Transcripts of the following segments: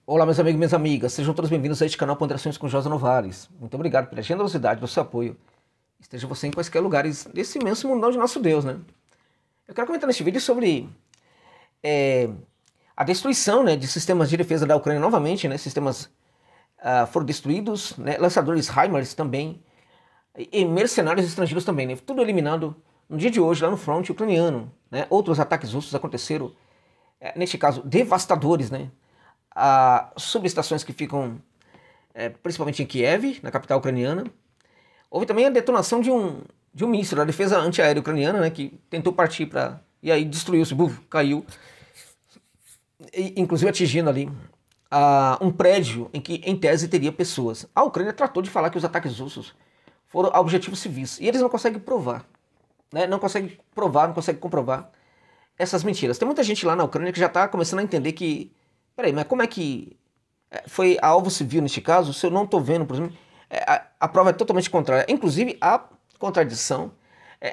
Olá, meus amigos e minhas amigas, sejam todos bem-vindos a este canal Ponderações com Josa Novares. Muito obrigado pela generosidade do seu apoio. Esteja você em quaisquer lugares desse imenso mundão de nosso Deus, né? Eu quero comentar neste vídeo sobre a destruição, né, de sistemas de defesa da Ucrânia novamente, né? Sistemas foram destruídos, né? Lançadores HIMARS também, e mercenários estrangeiros também, né? Tudo eliminado no dia de hoje lá no fronte ucraniano, né? Outros ataques russos aconteceram, neste caso, devastadores, né? Subestações que ficam principalmente em Kiev, na capital ucraniana. Houve também a detonação de um míssil da defesa antiaérea ucraniana, né, que tentou partir para... E aí destruiu-se, caiu, inclusive atingindo ali um prédio em que, em tese, teria pessoas. A Ucrânia tratou de falar que os ataques russos foram a objetivos civis. E eles não conseguem provar, né? Não conseguem provar, não conseguem comprovar essas mentiras. Tem muita gente lá na Ucrânia que já está começando a entender que... Peraí, mas como é que foi a alvo civil neste caso? Se eu não estou vendo, por exemplo, a prova é totalmente contrária. Inclusive, há contradição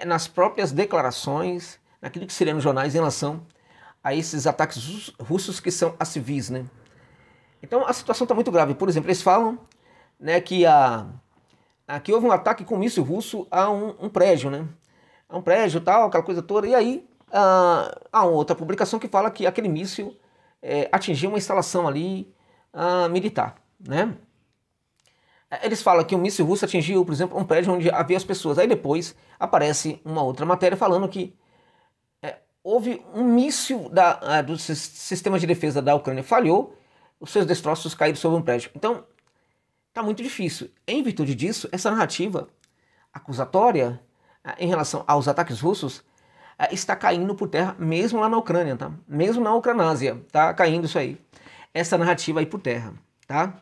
nas próprias declarações, naquilo que seria nos jornais em relação a esses ataques russos que são a civis, né? Então, a situação está muito grave. Por exemplo, eles falam, né, que houve um ataque com um míssil russo a um prédio, né? A um prédio, tal, aquela coisa toda. E aí, há outra publicação que fala que aquele míssil atingiu uma instalação ali militar, né? Eles falam que um míssil russo atingiu, por exemplo, um prédio onde havia as pessoas. Aí depois aparece uma outra matéria falando que houve um míssil do sistema de defesa da Ucrânia falhou, os seus destroços caíram sobre um prédio. Então, tá muito difícil. Em virtude disso, essa narrativa acusatória em relação aos ataques russos está caindo por terra, mesmo lá na Ucrânia, tá? Mesmo na Ucranásia, tá caindo isso aí. Essa narrativa aí por terra, tá?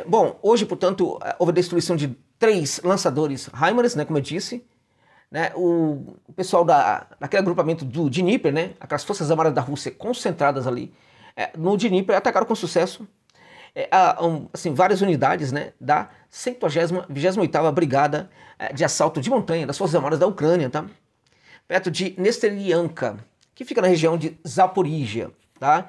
Bom, hoje, portanto, houve a destruição de 3 lançadores HIMARS, né, como eu disse, né? O pessoal daquele agrupamento do Dnipro, né? Aquelas forças armadas da Rússia concentradas ali no Dnipro atacaram com sucesso assim, várias unidades, né, da 128ª Brigada de Assalto de Montanha das Forças Armadas da Ucrânia, tá? Perto de Nestelianka, que fica na região de Zaporizhia, tá?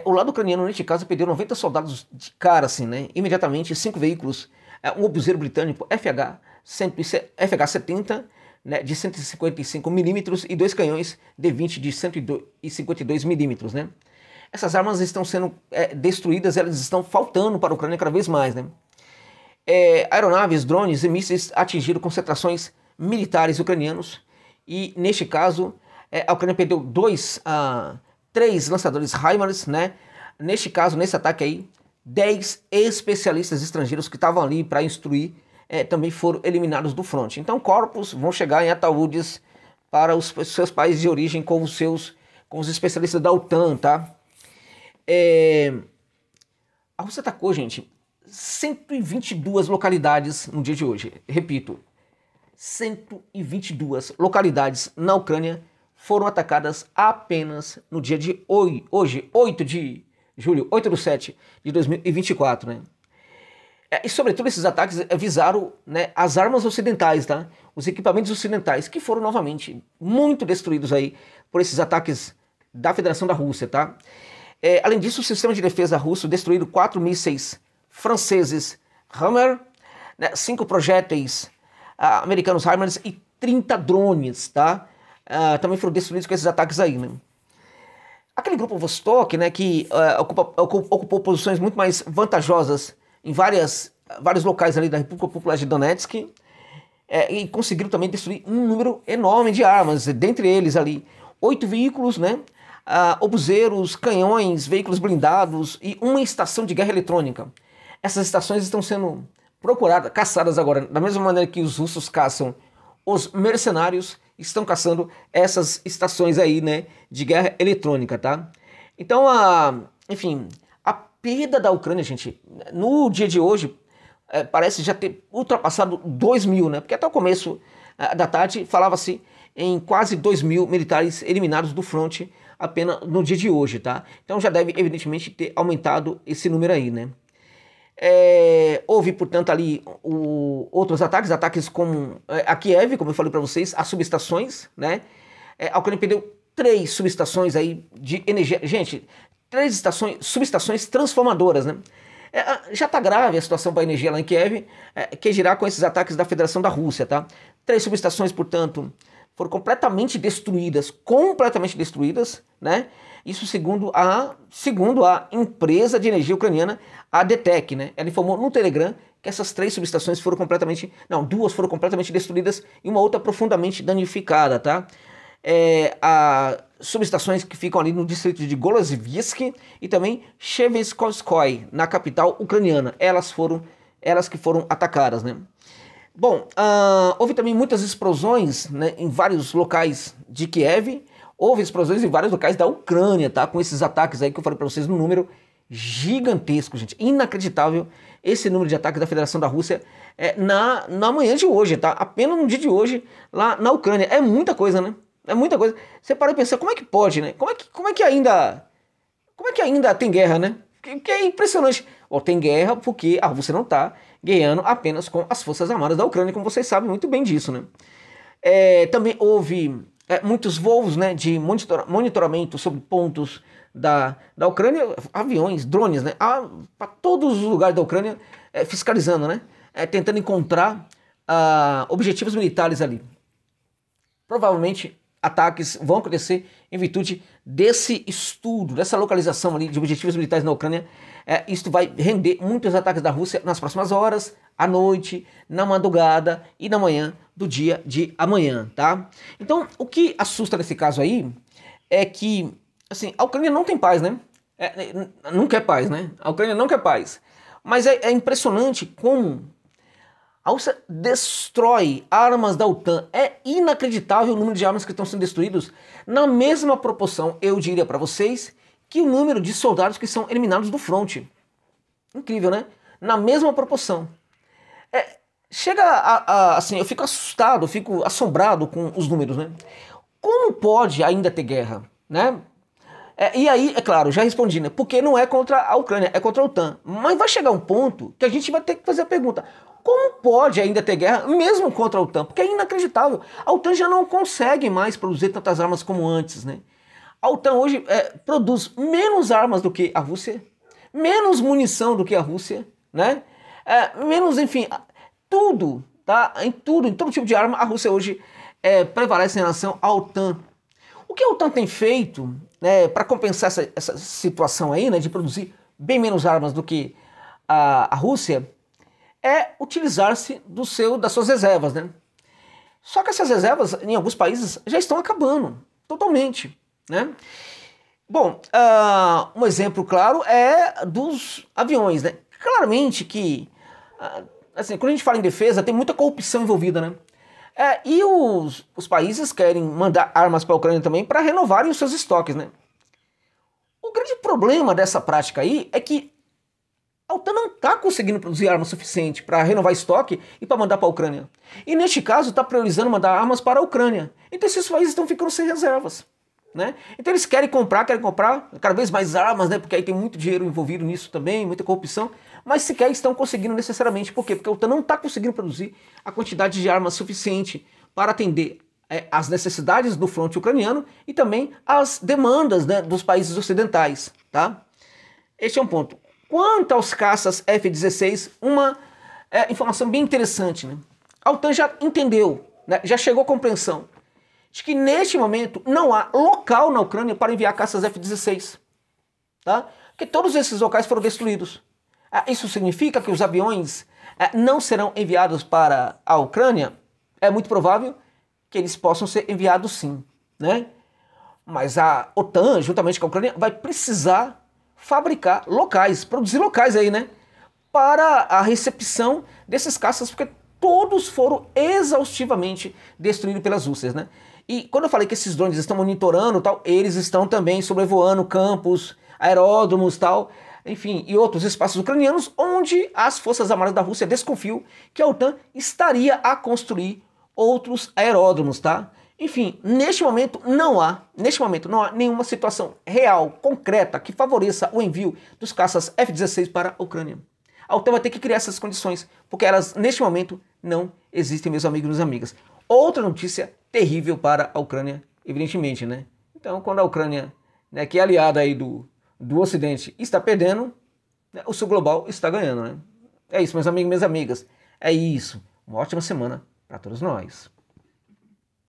O lado ucraniano, neste caso, perdeu 90 soldados de cara, assim, né? Imediatamente, 5 veículos, um obuseiro britânico FH-70, né, de 155 milímetros e 2 canhões D-20 de 152 milímetros, né? Essas armas estão sendo destruídas, elas estão faltando para a Ucrânia cada vez mais, né? Aeronaves, drones e mísseis atingiram concentrações militares ucranianos e, neste caso, a Ucrânia perdeu 3 lançadores HIMARS, né? Neste caso, nesse ataque aí, 10 especialistas estrangeiros que estavam ali para instruir também foram eliminados do fronte. Então, corpos vão chegar em ataúdes para os seus países de origem com os especialistas da OTAN, tá? A Rússia atacou, gente, 122 localidades no dia de hoje. Repito, 122 localidades na Ucrânia foram atacadas apenas no dia de hoje, 8 de julho, 8/7 de 2024, né? E sobretudo esses ataques visaram, né, as armas ocidentais, tá? Os equipamentos ocidentais, que foram novamente muito destruídos aí por esses ataques da Federação da Rússia, tá? Além disso, o sistema de defesa russo destruíram 4 mísseis franceses Hammer, né, 5 projéteis americanos HIMARS e 30 drones, tá? Também foram destruídos com esses ataques aí, né? Aquele grupo Vostok, né, que ocupou posições muito mais vantajosas em vários locais ali da República Popular de Donetsk, e conseguiram também destruir um número enorme de armas, dentre eles ali 8 veículos, né, obuseiros, canhões, veículos blindados e uma estação de guerra eletrônica. Essas estações estão sendo procuradas, caçadas agora, da mesma maneira que os russos caçam os mercenários, estão caçando essas estações aí, né, de guerra eletrônica, tá? Então, enfim, a perda da Ucrânia, gente, no dia de hoje, parece já ter ultrapassado 2.000, né? Porque até o começo da tarde falava-se em quase 2.000 militares eliminados do fronte apenas no dia de hoje, tá? Então já deve, evidentemente, ter aumentado esse número aí, né? Houve, portanto, ali outros ataques como a Kiev, como eu falei para vocês, as subestações, né? A Ucrânia perdeu 3 subestações aí de energia. Gente, subestações transformadoras, né? Já está grave a situação para a energia lá em Kiev, que girar com esses ataques da Federação da Rússia, tá? 3 subestações, portanto, foram completamente destruídas, né? Isso segundo a empresa de energia ucraniana, a DTEK, né? Ela informou no Telegram que essas 3 subestações foram completamente, não, 2 foram completamente destruídas e uma outra profundamente danificada, tá? Subestações que ficam ali no distrito de Golozivsk e também Shevchenskoye, na capital ucraniana. Elas que foram atacadas, né? Bom, houve também muitas explosões, né, em vários locais de Kiev. Houve explosões em vários locais da Ucrânia, tá? Com esses ataques aí que eu falei para vocês, num número gigantesco, gente. Inacreditável esse número de ataques da Federação da Rússia na manhã de hoje, tá? Apenas no dia de hoje, lá na Ucrânia. É muita coisa, né? É muita coisa. Você para e pensa, como é que pode, né? Como é que ainda tem guerra, né? Que é impressionante. Tem guerra porque a Rússia não está guerreando apenas com as Forças Armadas da Ucrânia, como vocês sabem muito bem disso, né? Também houve muitos voos, né, de monitoramento sobre pontos da Ucrânia, aviões, drones, né? Para todos os lugares da Ucrânia, fiscalizando, né? Tentando encontrar objetivos militares ali. Provavelmente ataques vão acontecer em virtude desse estudo, dessa localização ali de objetivos militares na Ucrânia. Isto vai render muitos ataques da Rússia nas próximas horas, à noite, na madrugada e na manhã do dia de amanhã, tá? Então, o que assusta nesse caso aí é que, assim, a Ucrânia não tem paz, né? Não quer paz, né? A Ucrânia não quer paz. Mas é impressionante como a Rússia destrói armas da OTAN. É inacreditável o número de armas que estão sendo destruídas na mesma proporção, eu diria para vocês, que o número de soldados que são eliminados do fronte. Incrível, né? Na mesma proporção. Assim, eu fico assustado, eu fico assombrado com os números, né? Como pode ainda ter guerra, né? E aí, é claro, já respondi, né? Porque não é contra a Ucrânia, é contra a OTAN. Mas vai chegar um ponto que a gente vai ter que fazer a pergunta: como pode ainda ter guerra mesmo contra a OTAN? Porque é inacreditável. A OTAN já não consegue mais produzir tantas armas como antes, né? A OTAN hoje produz menos armas do que a Rússia, menos munição do que a Rússia, né? Menos, enfim, tudo, tá? Em todo tipo de arma, a Rússia hoje prevalece em relação à OTAN. O que a OTAN tem feito, né, para compensar essa situação aí, né, de produzir bem menos armas do que a Rússia, é utilizar-se das suas reservas, né? Só que essas reservas, em alguns países, já estão acabando totalmente, né? Bom, um exemplo claro é dos aviões, né? Claramente que, assim, quando a gente fala em defesa, tem muita corrupção envolvida, né? E os países querem mandar armas para a Ucrânia também para renovarem os seus estoques, né? O grande problema dessa prática aí é que a OTAN não está conseguindo produzir armas suficiente para renovar estoque e para mandar para a Ucrânia. E neste caso está priorizando mandar armas para a Ucrânia. Então esses países estão ficando sem reservas, né? Então eles querem comprar cada vez mais armas, né? Porque aí tem muito dinheiro envolvido nisso também, muita corrupção. Mas sequer estão conseguindo necessariamente. Por quê? Porque a OTAN não está conseguindo produzir a quantidade de armas suficiente para atender as necessidades do fronte ucraniano e também as demandas, né, dos países ocidentais, tá? Este é um ponto. Quanto aos caças F-16, uma informação bem interessante, né? A OTAN já entendeu, né, já chegou à compreensão de que neste momento não há local na Ucrânia para enviar caças F-16, tá? Porque todos esses locais foram destruídos. Isso significa que os aviões não serão enviados para a Ucrânia? É muito provável que eles possam ser enviados sim, né? Mas a OTAN, juntamente com a Ucrânia, vai precisar fabricar locais, produzir locais aí, né? Para a recepção desses caças, porque todos foram exaustivamente destruídos pelas Rússias, né? E quando eu falei que esses drones estão monitorando tal, eles estão também sobrevoando campos, aeródromos tal, enfim, e outros espaços ucranianos onde as Forças Armadas da Rússia desconfiam que a OTAN estaria a construir outros aeródromos, tá? Enfim, neste momento não há nenhuma situação real, concreta, que favoreça o envio dos caças F-16 para a Ucrânia. A OTAN vai ter que criar essas condições, porque elas, neste momento, não existem, meus amigos e minhas amigas. Outra notícia terrível para a Ucrânia, evidentemente, né? Então, quando a Ucrânia, né, que é aliada aí do do Ocidente está perdendo, né, o Sul global está ganhando, né? É isso, meus amigos e minhas amigas. É isso. Uma ótima semana para todos nós.